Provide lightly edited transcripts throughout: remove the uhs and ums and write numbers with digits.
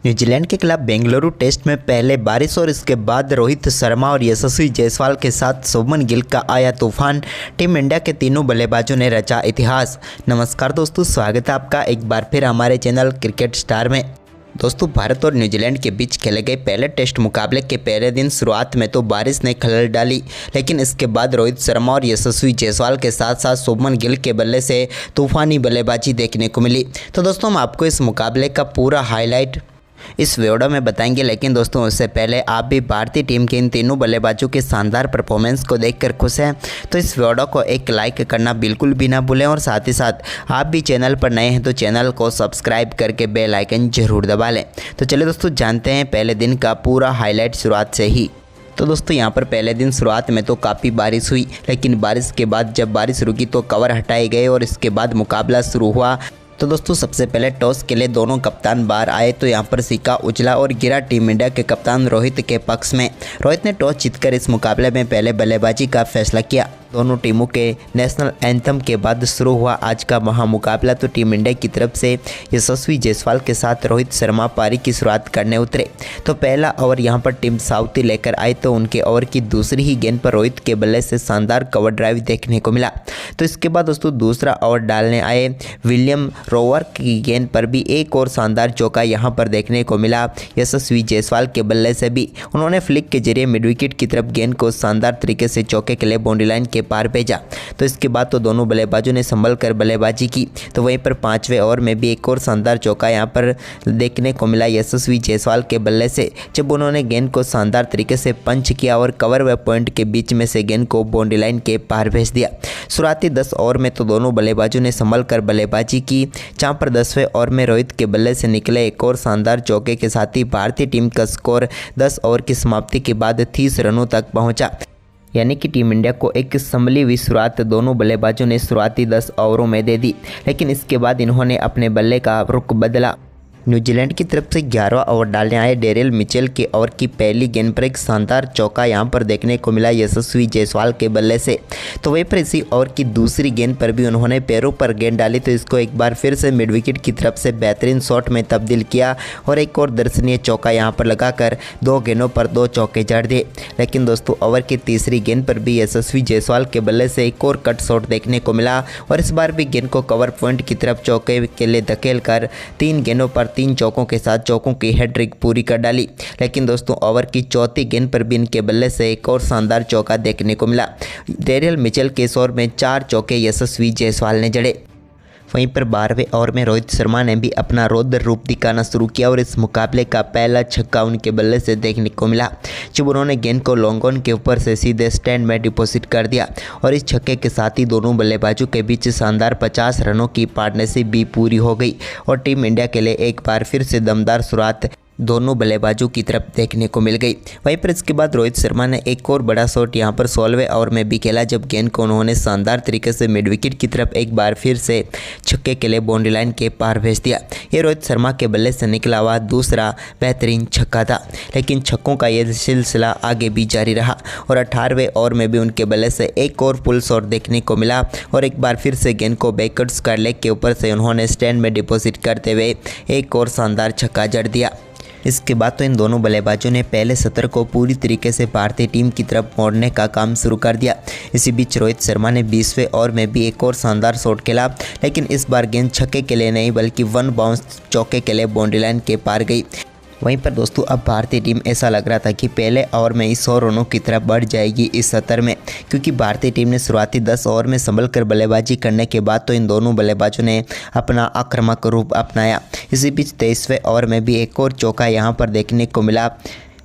New Zealand के खिलाफ Bengaluru test में पहले बारिश और इसके बाद रोहित शर्मा और यशस्वी जायसवाल के साथ शुभमन गिल का आया तूफान। टीम इंडिया के तीनों बल्लेबाजों ने रचा इतिहास। नमस्कार दोस्तों, स्वागत है आपका एक बार फिर हमारे चैनल क्रिकेट स्टार में। दोस्तों, भारत और न्यूजीलैंड के बीच खेले गए पहले टेस्ट मुकाबले के पहले दिन शुरुआत में तो बारिश ने खलल डाली, लेकिन इसके बाद रोहित शर्मा और यशस्वी जायसवाल के साथ साथ शुभमन गिल के बल्ले से तूफानी बल्लेबाजी देखने को मिली। तो दोस्तों, हम आपको इस मुकाबले का पूरा हाईलाइट इस वीडियो में बताएंगे, लेकिन दोस्तों उससे पहले आप भी भारतीय टीम के इन तीनों बल्लेबाजों के शानदार परफॉर्मेंस को देखकर खुश हैं तो इस वीडियो को एक लाइक करना बिल्कुल भी ना भूलें और साथ ही साथ आप भी चैनल पर नए हैं तो चैनल को सब्सक्राइब करके बेल आइकन जरूर दबा लें। तो चलिए दोस्तों, जानते हैं पहले दिन का पूरा हाईलाइट शुरुआत से ही। तो दोस्तों, यहाँ पर पहले दिन शुरुआत में तो काफ़ी बारिश हुई, लेकिन बारिश के बाद जब बारिश रुकी तो कवर हटाए गए और इसके बाद मुकाबला शुरू हुआ। तो दोस्तों, सबसे पहले टॉस के लिए दोनों कप्तान बाहर आए तो यहाँ पर सिक्का उछला और गिरा टीम इंडिया के कप्तान रोहित के पक्ष में। रोहित ने टॉस जीतकर इस मुकाबले में पहले बल्लेबाजी का फैसला किया। दोनों टीमों के नेशनल एंथम के बाद शुरू हुआ आज का महामुकाबला। तो टीम इंडिया की तरफ से यशस्वी जायसवाल के साथ रोहित शर्मा पारी की शुरुआत करने उतरे। तो पहला ओवर यहाँ पर टीम साउथी लेकर आए तो उनके ओवर की दूसरी ही गेंद पर रोहित के बल्ले से शानदार कवर ड्राइव देखने को मिला। तो इसके बाद दोस्तों दूसरा ओवर डालने आए विलियम रोवर की गेंद पर भी एक और शानदार चौका यहाँ पर देखने को मिला। यशस्वी जायसवाल के बल्ले से भी उन्होंने फ्लिक के जरिए मिड विकेट की तरफ गेंद को शानदार तरीके से चौके के लिए बाउंड्री लाइन के पार भेजा। तो इसके बाद तो दोनों बल्लेबाजों ने संभल कर बल्लेबाजी की। तो वहीं पर पांचवें ओवर में भी एक और शानदार चौका यहां पर देखने को मिला यशस्वी जायसवाल के बल्ले से, जब उन्होंने गेंद को शानदार तरीके से पंच किया और कवर व पॉइंट के बीच में से गेंद को बाउंड्री लाइन के पार भेज दिया। शुरुआती 10 ओवर में तो दोनों बल्लेबाजों ने संभल कर बल्लेबाजी की, जहां पर 10वें ओवर में रोहित के बल्ले से निकले एक और शानदार चौके के साथ ही भारतीय टीम का स्कोर 10 ओवर की समाप्ति के बाद 30 रनों तक पहुंचा। यानी कि टीम इंडिया को एक संभली हुई शुरुआत दोनों बल्लेबाजों ने शुरुआती 10 ओवरों में दे दी, लेकिन इसके बाद इन्होंने अपने बल्ले का रुख बदला। न्यूजीलैंड की तरफ से 11वां ओवर डालने आए डेरियल मिचेल के ओवर की पहली गेंद पर एक शानदार चौका यहां पर देखने को मिला यशस्वी जायसवाल के बल्ले से। तो वहीं पर इसी ओवर की दूसरी गेंद पर भी उन्होंने पैरों पर गेंद डाली तो इसको एक बार फिर से मिड विकेट की तरफ से बेहतरीन शॉट में तब्दील किया और एक और दर्शनीय चौका यहां पर लगाकर 2 गेंदों पर 2 चौके जड़ दिए। लेकिन दोस्तों, ओवर की तीसरी गेंद पर भी यशस्वी जायसवाल के बल्ले से एक और कट शॉट देखने को मिला और इस बार भी गेंद को कवर पॉइंट की तरफ चौके के लिए धकेल कर 3 गेंदों पर 3 चौकों के साथ चौकों की हैट्रिक पूरी कर डाली। लेकिन दोस्तों, ओवर की चौथी गेंद पर भी इनके बल्ले से एक और शानदार चौका देखने को मिला। डेरियल मिचेल के इस ओवर में 4 चौके यशस्वी जायसवाल ने जड़े। वहीं पर 12वें ओवर में रोहित शर्मा ने भी अपना रौद्र रूप दिखाना शुरू किया और इस मुकाबले का पहला छक्का उनके बल्ले से देखने को मिला, जब उन्होंने गेंद को लॉन्ग ऑन के ऊपर से सीधे स्टैंड में डिपॉजिट कर दिया और इस छक्के के साथ ही दोनों बल्लेबाजों के बीच शानदार 50 रनों की पार्टनरशिप भी पूरी हो गई और टीम इंडिया के लिए एक बार फिर से दमदार शुरुआत दोनों बल्लेबाजों की तरफ देखने को मिल गई। वहीं पर इसके बाद रोहित शर्मा ने एक और बड़ा शॉट यहां पर 16वें ओवर में भी खेला, जब गेंद को उन्होंने शानदार तरीके से मिड विकेट की तरफ एक बार फिर से छक्के के लिए बाउंड्री लाइन के पार भेज दिया। ये रोहित शर्मा के बल्ले से निकला हुआ दूसरा बेहतरीन छक्का था, लेकिन छक्कों का यह सिलसिला आगे भी जारी रहा और 18वें ओवर में भी उनके बल्ले से एक और पुल शॉट देखने को मिला और एक बार फिर से गेंद को बैकवर्ड्स कर लेग के ऊपर से उन्होंने स्टैंड में डिपॉजिट करते हुए एक और शानदार छक्का जड़ दिया। इसके बाद तो इन दोनों बल्लेबाजों ने पहले सत्र को पूरी तरीके से भारतीय टीम की तरफ मोड़ने का काम शुरू कर दिया। इसी बीच रोहित शर्मा ने 20वें ओवर में भी एक और शानदार शॉट खेला, लेकिन इस बार गेंद छक्के के लिए नहीं बल्कि 1 बाउंस चौके के लिए बाउंड्री लाइन के पार गई। वहीं पर दोस्तों, अब भारतीय टीम ऐसा लग रहा था कि पहले ओवर में ही 100 रनों की तरफ बढ़ जाएगी इस सत्र में, क्योंकि भारतीय टीम ने शुरुआती 10 ओवर में संभल कर बल्लेबाजी करने के बाद तो इन दोनों बल्लेबाजों ने अपना आक्रामक रूप अपनाया। इसी बीच 23वें ओवर में भी एक और चौका यहां पर देखने को मिला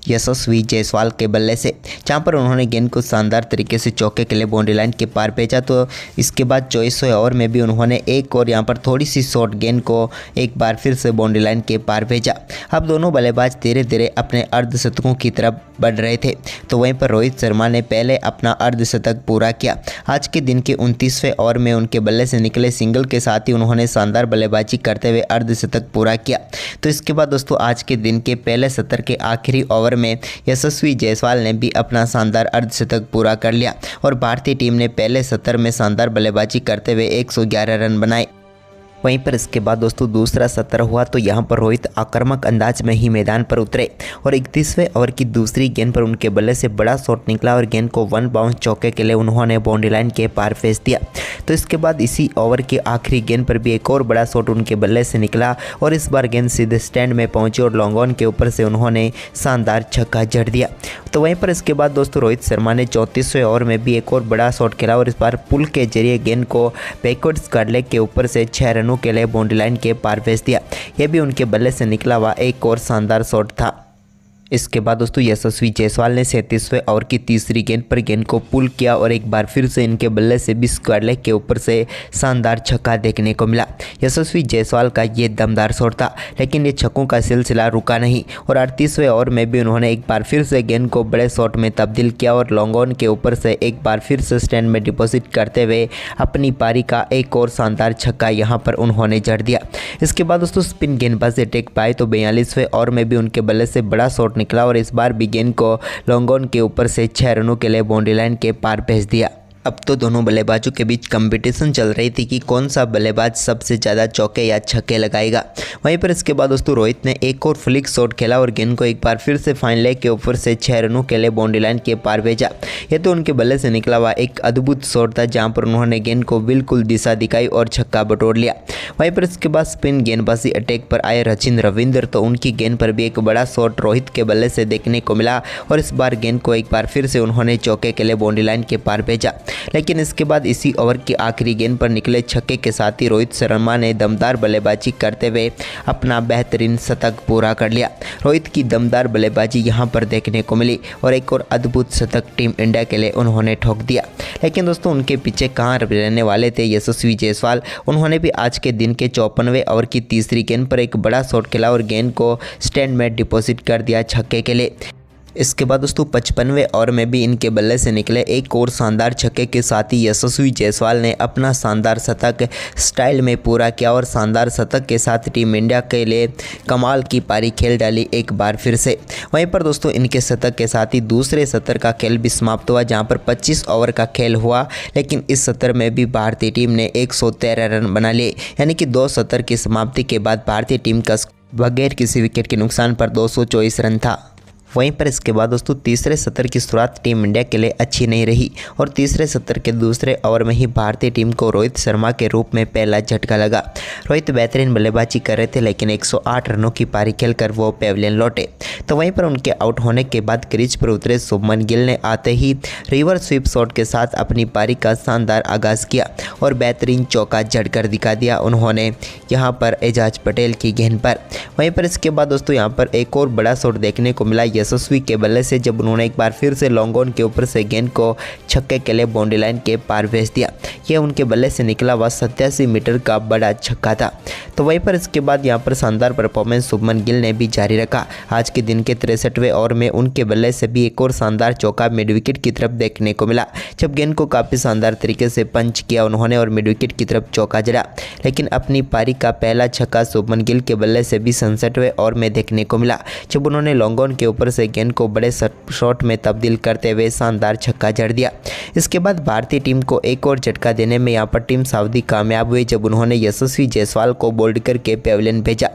यशस्वी जायसवाल के बल्ले से, जहां पर उन्होंने गेंद को शानदार तरीके से चौके के लिए बाउंड्री लाइन के पार भेजा। तो इसके बाद 24वें ओवर में भी उन्होंने एक और यहां पर थोड़ी सी शॉर्ट गेंद को एक बार फिर से बाउंड्री लाइन के पार भेजा। अब दोनों बल्लेबाज धीरे धीरे अपने अर्धशतकों की तरफ बढ़ रहे थे। तो वहीं पर रोहित शर्मा ने पहले अपना अर्धशतक पूरा किया। आज के दिन के 29वें ओवर में उनके बल्ले से निकले सिंगल के साथ ही उन्होंने शानदार बल्लेबाजी करते हुए अर्धशतक पूरा किया। तो इसके बाद दोस्तों, आज के दिन के पहले सत्र के आखिरी ओवर में यशस्वी जायसवाल ने भी अपना शानदार अर्धशतक पूरा कर लिया और भारतीय टीम ने पहले सत्र में शानदार बल्लेबाजी करते हुए 111 रन बनाए। वहीं पर इसके बाद दोस्तों दूसरा सत्र हुआ तो यहाँ पर रोहित आक्रामक अंदाज में ही मैदान पर उतरे और 31वें ओवर की दूसरी गेंद पर उनके बल्ले से बड़ा शॉट निकला और गेंद को 1 बाउंस चौके के लिए उन्होंने बाउंड्री लाइन के पार भेज दिया। तो इसके बाद इसी ओवर की आखिरी गेंद पर भी एक और बड़ा शॉट उनके बल्ले से निकला और इस बार गेंद सीधे स्टैंड में पहुंची और लॉन्ग ऑन के ऊपर से उन्होंने शानदार छक्का जड़ दिया। तो वहीं पर इसके बाद दोस्तों रोहित शर्मा ने 34वें ओवर में भी एक और बड़ा शॉट खेला और इस बार पुल के जरिए गेंद को बैकवर्ड स्क्वायर लेग के ऊपर से 6 रनों के लिए बाउंड्री लाइन के पार भेज दिया। यह भी उनके बल्ले से निकला हुआ एक और शानदार शॉट था। इसके बाद दोस्तों यशस्वी जायसवाल ने 37वें ओवर की तीसरी गेंद पर गेंद को पुल किया और एक बार फिर से इनके बल्ले से भी स्क्वायर लेग के ऊपर से शानदार छक्का देखने को मिला। यशस्वी जायसवाल का ये दमदार शॉट था, लेकिन ये छक्कों का सिलसिला रुका नहीं और 38वें ओवर में भी उन्होंने एक बार फिर से गेंद को बड़े शॉट में तब्दील किया और लॉन्ग ऑन के ऊपर से एक बार फिर से स्टैंड में डिपॉजिट करते हुए अपनी पारी का एक और शानदार छक्का यहाँ पर उन्होंने जड़ दिया। इसके बाद दोस्तों स्पिन गेंदबाजी टेक पाए तो 42वें ओवर में भी उनके बल्ले से बड़ा शॉट निकला और इस बार भी गेंद को लॉन्ग ऑन के ऊपर से 6 रनों के लिए बाउंड्री लाइन के पार भेज दिया। अब तो दोनों बल्लेबाजों के बीच कंपटीशन चल रही थी कि कौन सा बल्लेबाज सबसे ज़्यादा चौके या छक्के लगाएगा। वहीं पर इसके बाद दोस्तों रोहित ने एक और फ्लिक शॉट खेला और गेंद को एक बार फिर से फाइन लेग के ऊपर से 6 रनों के लिए बाउंड्री लाइन के पार भेजा। यह तो उनके बल्ले से निकला हुआ एक अद्भुत शॉट था, जहां पर उन्होंने गेंद को बिल्कुल दिशा दिखाई और छक्का बटोर लिया। वहीं पर इसके बाद स्पिन गेंदबाजी अटैक पर आए सचिन रविंद्र, तो उनकी गेंद पर भी एक बड़ा शॉट रोहित के बल्ले से देखने को मिला और इस बार गेंद को एक बार फिर से उन्होंने चौके के लिए बाउंड्री लाइन के पार भेजा। लेकिन इसके बाद इसी ओवर की आखिरी गेंद पर निकले छक्के के साथ ही रोहित शर्मा ने दमदार बल्लेबाजी करते हुए अपना बेहतरीन शतक पूरा कर लिया। रोहित की दमदार बल्लेबाजी यहां पर देखने को मिली और एक और अद्भुत शतक टीम इंडिया के लिए उन्होंने ठोक दिया। लेकिन दोस्तों उनके पीछे कहां रहने वाले थे यशस्वी जायसवाल। उन्होंने भी आज के दिन के 54वें ओवर की तीसरी गेंद पर एक बड़ा शॉट खेला और गेंद को स्टैंड में डिपॉजिट कर दिया छक्के के लिए। इसके बाद दोस्तों 55वें ओवर में भी इनके बल्ले से निकले एक और शानदार छक्के के साथ ही यशस्वी जायसवाल ने अपना शानदार शतक स्टाइल में पूरा किया और शानदार शतक के साथ टीम इंडिया के लिए कमाल की पारी खेल डाली एक बार फिर से। वहीं पर दोस्तों इनके शतक के साथ ही दूसरे सत्र का खेल भी समाप्त हुआ, जहां पर 25 ओवर का खेल हुआ, लेकिन इस सत्र में भी भारतीय टीम ने 113 रन बना लिए, यानी कि 2 सत्र की समाप्ति के बाद भारतीय टीम का बगैर किसी विकेट के नुकसान पर 224 रन था। वहीं पर इसके बाद दोस्तों तीसरे सत्र की शुरुआत टीम इंडिया के लिए अच्छी नहीं रही और तीसरे सत्र के दूसरे ओवर में ही भारतीय टीम को रोहित शर्मा के रूप में पहला झटका लगा। रोहित बेहतरीन बल्लेबाजी कर रहे थे, लेकिन 108 रनों की पारी खेलकर वो पेविलियन लौटे। तो वहीं पर उनके आउट होने के बाद क्रीज पर उतरे शुभमन गिल ने आते ही रिवर्स स्वीप शॉट के साथ अपनी पारी का शानदार आगाज़ किया और बेहतरीन चौका जड़कर दिखा दिया उन्होंने यहाँ पर एजाज पटेल की गेंद पर। वहीं पर इसके बाद दोस्तों यहाँ पर एक और बड़ा शॉट देखने को मिला यशस्वी के बल्ले से, जब उन्होंने एक बार फिर से लॉन्ग ऑन के ऊपर से गेंद को छक्के के लिए बाउंड्री लाइन के पार भेज दिया। यह उनके बल्ले से निकला हुआ 87 मीटर का बड़ा छक्का था। तो वहीं पर इसके बाद यहाँ पर शानदार परफॉर्मेंस शुभमन गिल ने भी जारी रखा। आज के दिन के 63वें ओवर में उनके बल्ले से भी एक और शानदार चौका मिड विकेट की तरफ देखने को मिला, जब गेंद को काफ़ी शानदार तरीके से पंच किया उन्होंने और मिड विकेट की तरफ चौका जड़ा। लेकिन अपनी पारी का पहला छक्का शुभमन गिल के बल्ले से भी 67वें ओवर में देखने को मिला, जब उन्होंने लॉन्ग ऑन के ऊपर से गेंद को बड़े शॉट में तब्दील करते हुए शानदार छक्का जड़ दिया। इसके बाद भारतीय टीम को एक और झटका देने में यहाँ पर टीम सऊदी कामयाब हुई, जब उन्होंने यशस्वी जायसवाल को बोल्ड करके पेविलियन भेजा।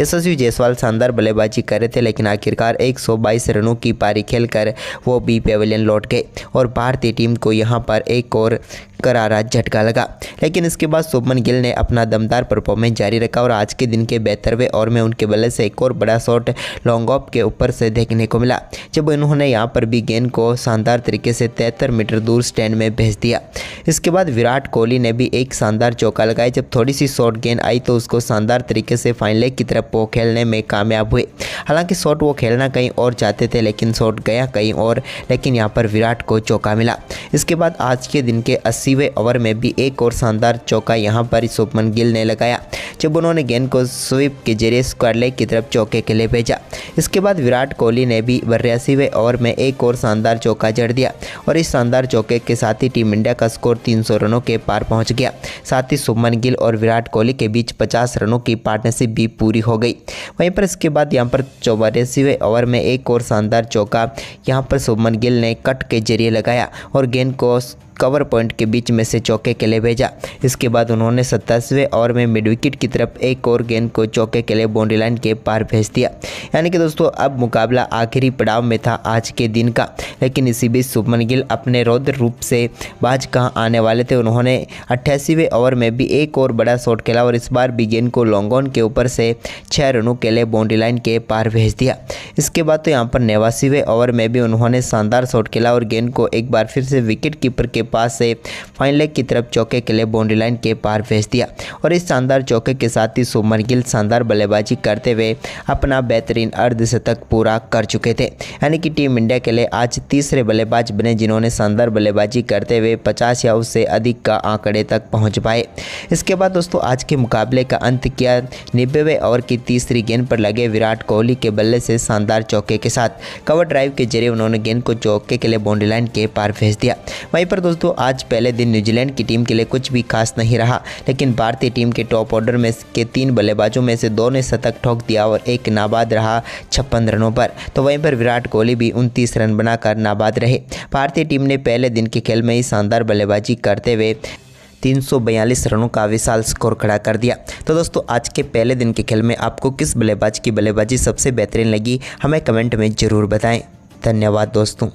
यशस्वी जायसवाल शानदार बल्लेबाजी कर रहे थे, लेकिन आखिरकार 122 रनों की पारी खेलकर वो भी पेविलियन लौट गए और भारतीय टीम को यहाँ पर एक और करारा झटका लगा। लेकिन इसके बाद शुभमन गिल ने अपना दमदार परफॉर्मेंस जारी रखा और आज के दिन के 72वें ओवर में उनके बल्ले से एक और बड़ा शॉट लॉन्ग ऑफ के ऊपर से देखने को मिला, जब उन्होंने यहाँ पर भी गेंद को शानदार तरीके से 73 मीटर दूर स्टैंड में भेज दिया। इसके बाद विराट कोहली ने भी एक शानदार चौका लगाया, जब थोड़ी सी शॉर्ट गेंद आई तो उसको शानदार तरीके से फाइन लेग की तरफ वो खेलने में कामयाब हुए। हालांकि शॉट वो खेलना कहीं और चाहते थे, लेकिन शॉट गया कहीं और, लेकिन यहाँ पर विराट को चौका मिला। इसके बाद आज के दिन के 80वें ओवर में भी एक और शानदार चौका यहाँ पर शुभमन गिल ने लगाया, जब उन्होंने गेंद को स्वीप के जरिए स्क्वायर लेग की तरफ चौके के लिए भेजा। इसके बाद विराट कोहली ने भी 82वें ओवर में एक और शानदार चौका जड़ दिया और इस शानदार चौके के साथ ही टीम इंडिया का स्कोर 300 रनों के पार पहुंच गया। साथ ही शुभमन गिल और विराट कोहली के बीच 50 रनों की पार्टनरशिप भी पूरी हो गई। वहीं पर इसके बाद यहाँ पर 84वें ओवर में एक और शानदार चौका यहाँ पर शुभमन गिल ने कट के जरिए लगाया और गेंद को कवर पॉइंट के बीच में से चौके के लिए भेजा। इसके बाद उन्होंने 27वें ओवर में मिड विकेट की तरफ एक और गेंद को चौके के लिए बाउंड्री लाइन के पार भेज दिया। यानी कि दोस्तों अब मुकाबला आखिरी पड़ाव में था आज के दिन का, लेकिन इसी बीच शुभमन गिल अपने रौद्र रूप से बाज कहाँ आने वाले थे। उन्होंने 88वें ओवर में भी एक और बड़ा शॉट खेला और इस बार भी गेंद को लॉन्ग ऑन के ऊपर से 6 रनों के लिए बाउंड्री लाइन के पार भेज दिया। इसके बाद तो यहाँ पर 89वें ओवर में भी उन्होंने शानदार शॉट खेला और गेंद को एक बार फिर से विकेट कीपर के पास से फाइन लेग की तरफ चौके के लिए बाउंड्री लाइन के पार भेज दिया। और इस शानदार चौके के साथ ही शुभमन गिल शानदार बल्लेबाजी करते हुए अपना बेहतरीन अर्धशतक पूरा कर चुके थे। यानी कि टीम इंडिया के लिए आज तीसरे बल्लेबाज बने जिन्होंने शानदार बल्लेबाजी करते हुए 50 या उससे अधिक का आंकड़े तक पहुंच पाए। इसके बाद दोस्तों आज के मुकाबले का अंत किया 90वें ओवर की तीसरी गेंद पर लगे विराट कोहली के बल्ले से शानदार चौके के साथ। कवर ड्राइव के जरिए उन्होंने गेंद को चौके के लिए बाउंड्री लाइन के पार भेज दिया। वहीं पर दोस्तों आज पहले दिन न्यूजीलैंड की टीम के लिए कुछ भी खास नहीं रहा, लेकिन भारतीय टीम के टॉप ऑर्डर में के 3 बल्लेबाजों में से 2 ने शतक ठोक दिया और एक नाबाद रहा 56 रनों पर। तो वहीं पर विराट कोहली भी 29 रन बनाकर नाबाद रहे। भारतीय टीम ने पहले दिन के खेल में ही शानदार बल्लेबाजी करते हुए 342 रनों का विशाल स्कोर खड़ा कर दिया। तो दोस्तों आज के पहले दिन के खेल में आपको किस बल्लेबाज की बल्लेबाजी सबसे बेहतरीन लगी, हमें कमेंट में ज़रूर बताएं। धन्यवाद दोस्तों।